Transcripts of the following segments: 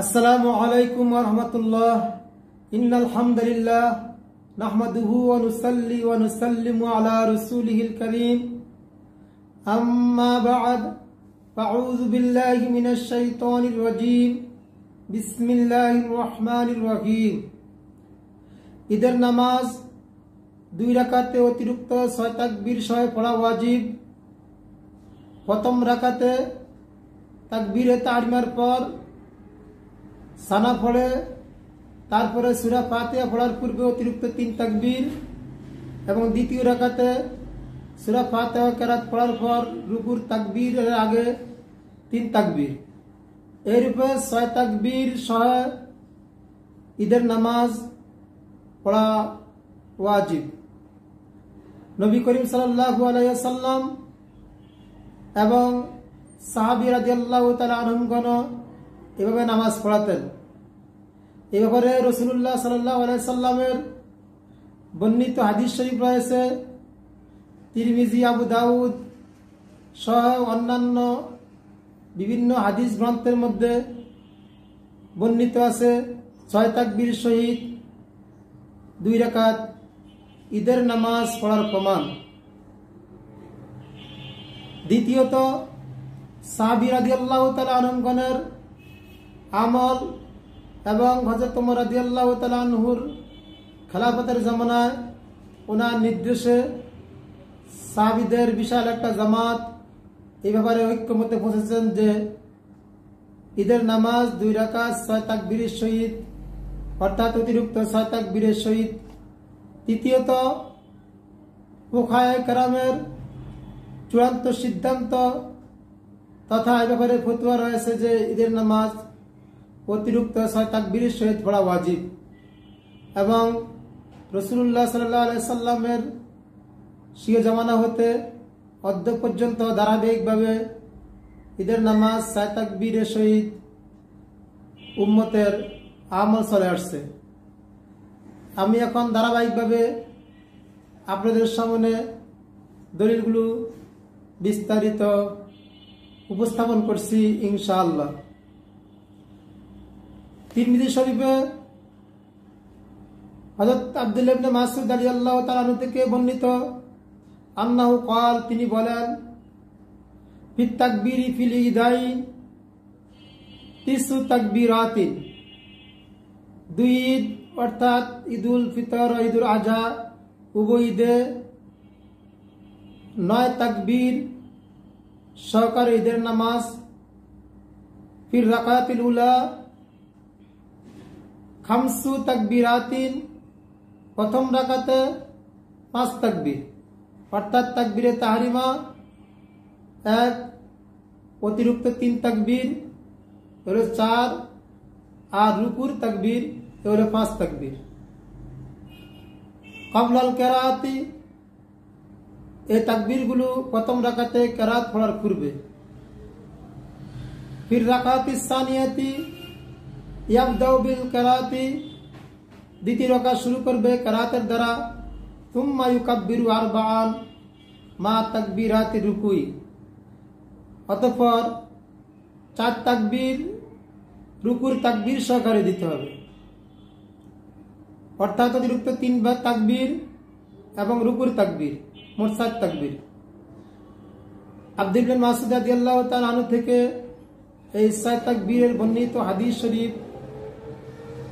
আসসালামু আলাইকুম ওয়া রাহমাতুল্লাহ। ইন্নাল হামদুলিল্লাহ নাহমাদুহু ওয়া নুসাল্লি ওয়া নুসাল্লিমু আলা রাসূলিহিল কারীম। আম্মা বা'দ, আউযু বিল্লাহি মিনাশ শাইতানির রাজীম। বিসমিল্লাহির রহমানির রহিম। ঈদের নামাজ 2 রাকাতে অতিরিক্ত 6 তাকবীর সহ পড়া ওয়াজিব। প্রথম রাকাতে তাকবীরে তাহরিমার পর সানা পড়ে, তারপরে সূরা ফাতিহা পড়ার পূর্বে অতিরিক্ত 3 তাকবীর, এবং দ্বিতীয় রাকাতে সূরা ফাতিহা কেরাত পড়ার পর রুকুর তাকবীরের আগে 3 তাকবীর। এর উপর 6 তাকবীর সহ ঈদের নামাজ পড়া ওয়াজিব। নবী করিম সাল্লাল্লাহু আলাইহি ওয়াসাল্লাম এবং সাহাবী রাদিয়াল্লাহু তাআলা আনহুগণ এভাবে নামাজ পড়াতেন। এই ব্যাপারে রাসূলুল্লাহ সাল্লাল্লাহু আলাইহি সাল্লামের বর্ণিত হাদিস শরীফ রয়েছে। তিরমিজি, আবু দাউদ সহ অন্যান্য বিভিন্ন হাদিস গ্রন্থের মধ্যে বর্ণিত আছে 6 তাকবীর সহিত 2 রাকাত ঈদের নামাজ পড়ার প্রমাণ। দ্বিতীয়ত, সাহাবী রাদিয়াল্লাহু তাআলা আনহুগণের আমল এবং হযরত ওমর রাদিয়াল্লাহু তাআলা আনহুর খেলাফতের জামানায় ওনার নির্দেশে সাহাবীদের বিশাল একটা জামাত এই ব্যাপারে ঐক্যমতে পৌঁছেছেন যে ঈদের নামাজ 2 রাকাত 6 তাকবীরের সহিত, অর্থাৎ অতিরিক্ত 6 তাকবীরের সহিত। তৃতীয়ত, ফুকাহায়ে কেরামের চূড়ান্ত সিদ্ধান্ত তথা এই ব্যাপারে ফতোয়া রয়েছে যে ঈদের নামাজ অতিরিক্ত 6 তাকবীরের সহিত পড়া ওয়াজিব, এবং রাসূলুল্লাহ সাল্লাল্লাহু আলাইহি সাল্লামের সিয় জামানা হতে অদ্য পর্যন্ত ধারাবাহিকভাবে ঈদের নামাজ 6 তাকবীরের সহিত উম্মতের আমল চলে আসছে। আমি এখন ধারাবাহিকভাবে আপনাদের সামনে দলিলগুলো বিস্তারিত উপস্থাপন করছি ইনশাআল্লাহ। তিরমিজি শরীফে হযরত আব্দুল্লাহ ইবনে মাসউদ রাদিয়াল্লাহু তাআলা আনহু থেকে বর্ণিত আন্নাহু ক্বাল, তিনি বলেন, ফিত তাকবীরি ফিল ঈদাইন 30 তাকবীরাতিন। 2 ঈদ অর্থাৎ ঈদুল ফিতর ও ঈদুল আযহা উভয় ঈদে 9 তাকবীর সহকারে ঈদের নামাজ। ফির রাকাতিল উলা 5 তাকবীরাতিন। প্রথম রাকাতে 5 তাকবীর, অর্থাৎ তাকবীরে তাহরিমা 1, অতিরিক্ত 3 তাকবীর হলো 4, আর রুকুর তাকবীর হলো 5 তাকবীর। ক্বাবলাল কিরাআতি, এই তাকবীরগুলো প্রথম রাকাতে কিরাত পড়ার পূর্বে। ফির রাকাতিস সানিয়াতি ইয়াবদাউ বিল কিরাআতি, দ্বিতীয় রাকাত শুরু করবে কিরাতের দ্বারা। সুম্মা ইউকাব্বিরু আরবাআন মা তাকবীরাতি রুকুই, অতঃপর 4 তাকবীর রুকুর তাকবীর সহকারে দিতে হবে, অর্থাৎ অতিরিক্ত 3 বার তাকবীর এবং রুকুর তাকবীর, মোট 7 তাকবীর। আব্দুল্লাহ ইবনে মাসউদ রাদিয়াল্লাহু তাআলা আনহু থেকে এই 6 তাকবীরের বর্ণিত হাদিস শরীফ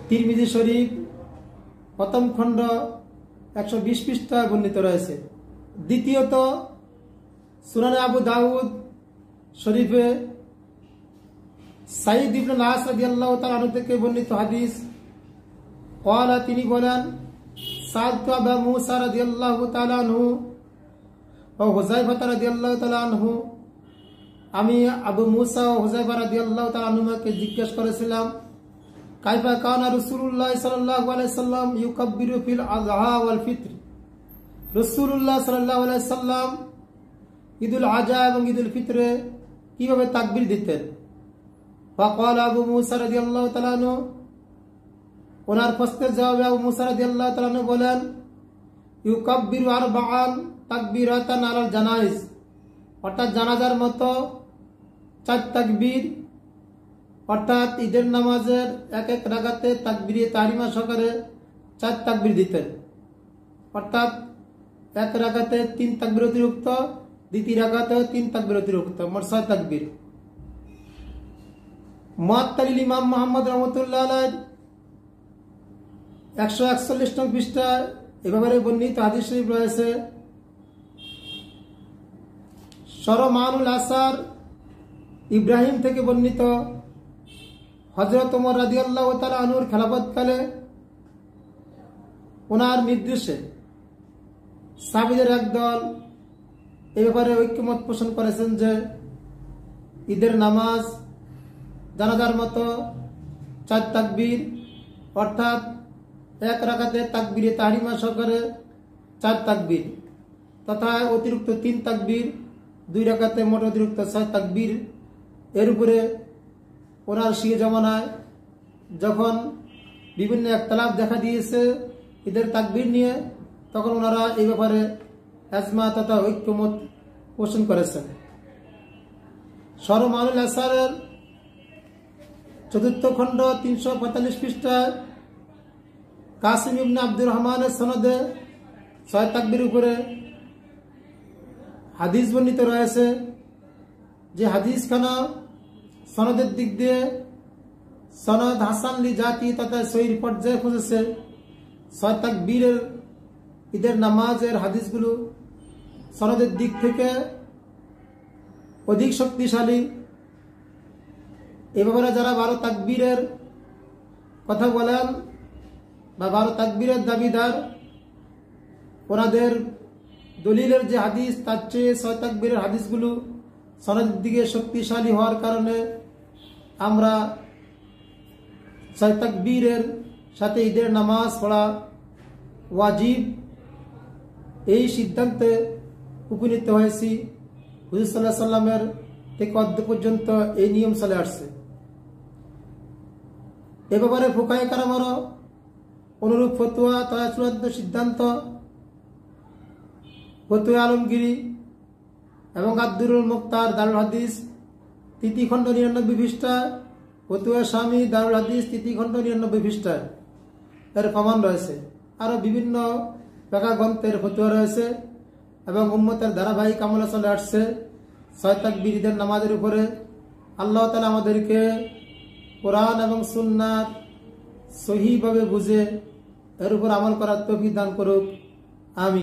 তিরমিজি শরীফ প্রথম খণ্ড 120 পৃষ্ঠায় বর্ণিত রয়েছে। দ্বিতীয়ত, সুনানে আবু দাউদ শরীফে সাঈদ ইবনে নাস রাদিয়াল্লাহু তাআলা আনহু থেকে বর্ণিত হাদিস, ক্বালা, তিনি বলেন, সাআদতু আবু মুসা রাদিয়াল্লাহু তাআলা আনহু ও হুযায়ফা রাদিয়াল্লাহু তাআলা আনহু, আমি আবু মুসা ও হুযায়ফা রাদিয়াল্লাহু তাআলা আনহুকে জিজ্ঞেস করেছিলাম, কাইফা কানা রাসূলুল্লাহ সাল্লাল্লাহু আলাইহি সাল্লাম ইউকাব্বিরু ফিল আযহা ওয়াল ফিত্র। রাসূলুল্লাহ সাল্লাল্লাহু আলাইহি সাল্লাম ঈদুল আযহা এবং ঈদুল ফিতরে কিভাবে তাকবীর দিতেন? ফাকালা আবু মুসা রাদিয়াল্লাহু তাআলা আনহু, ওনার প্রশ্নের জবাবে আবু মুসা রাদিয়াল্লাহু তাআলা আনহু বলেন, ইউকাব্বিরু আরবাআন তাকবীরাতান আলাল জানাইজ, অর্থাৎ জানাজার মতো 4 তাকবীর অর্থাৎ ঈদের নামাজের এক এক রাকাতে তাকবীরে তাহরিমা সহকারে 4 তাকবীর দিতেন। অর্থাৎ এক রাকাতে 3 তাকবীর অতিরিক্ত, দ্বিতীয় রাকাতেও 3 তাকবীর অতিরিক্ত, মোট 6 তাকবীর। মুআত্তালিল ইমাম মুহাম্মদ রহমাতুল্লাহ আলাইহি 141 নং পৃষ্ঠায় এ ব্যাপারে বর্ণিত হাদিস শরীফ রয়েছে। শরমানুল আসার ইব্রাহিম থেকে বর্ণিত, হযরত ওমর রাদিয়াল্লাহু তাআলা আনহুর খেলাফতকালে ওনার নির্দেশে সাহাবীদের একদল এ ব্যাপারে ঐক্যমত পোষণ করেছেন যে ঈদের নামাজ জানাজার মতো 4 তাকবীর, অর্থাৎ এক রাকাতে তাকবীরে তাহরিমা সহকারে 4 তাকবীর তথা অতিরিক্ত 3 তাকবীর, 2 রাকাতে মোট অতিরিক্ত 6 তাকবীর। এর উপরে ওনার শিয়া জামানায় যখন বিভিন্ন একতলাফ দেখা দিয়েছে ঈদের তাকবীর নিয়ে, তখন ওনারা এই ব্যাপারে আজমা তথা ঐক্যমত পোষণ করেছেন। শরমানুল আসারের 4th খণ্ড 345 পৃষ্ঠায় কাসিম ইবনে আব্দুর রহমানের সনদে 6 তাকবীর উপরে হাদিস বর্ণিত রয়েছে, যে হাদিসখানা সনদের দিক দিয়ে সনদ হাসান লি জাতি তথা সহিহ পর্যায়ে পৌঁছেছে। 6 তাকবীরের ঈদের নামাজের হাদিসগুলো সনদের দিক থেকে অধিক শক্তিশালী। এ ব্যাপারে যারা 12 তাকবীরের কথা বলেন বা 12 তাকবীরের দাবিদার, ওনাদের দলিলের যে হাদিস তার চেয়ে 6 তাকবীরের হাদিসগুলো সনদের দিকে শক্তিশালী হওয়ার কারণে আমরা 6 তাকবীরের সাথে ঈদের নামাজ পড়া ওয়াজিব এই সিদ্ধান্তে উপনীত হয়েছি। হুজুর সাল্লাল্লাহু আলাইহি সাল্লামের থেকে অদ্য পর্যন্ত এই নিয়ম চলে আসছে। এ ব্যাপারে ফুকায়ে কেরামেরও অনুরূপ ফতোয়া তথা চূড়ান্ত সিদ্ধান্ত ফতোয়া আলমগীরি এবং আব্দুরুল মুক্তার দারুল হাদিস 3য় খণ্ড 99 পৃষ্ঠায়, ফতোয়া স্বামী দারুল হাদিস 3য় খণ্ড 99 পৃষ্ঠায় এর প্রমাণ রয়েছে। আরো বিভিন্ন ব্যাখ্যা গ্রন্থের ফতোয়া রয়েছে এবং উম্মতের ধারাবাহিক আমলে চলে আসছে 6 তাকবীর ঈদের নামাজের উপরে। আল্লাহ তাআলা আমাদেরকে কোরআন এবং সুন্নাত সহিভাবে বুঝে এর উপর আমল করার তৌফিক দান করুক। আমিন।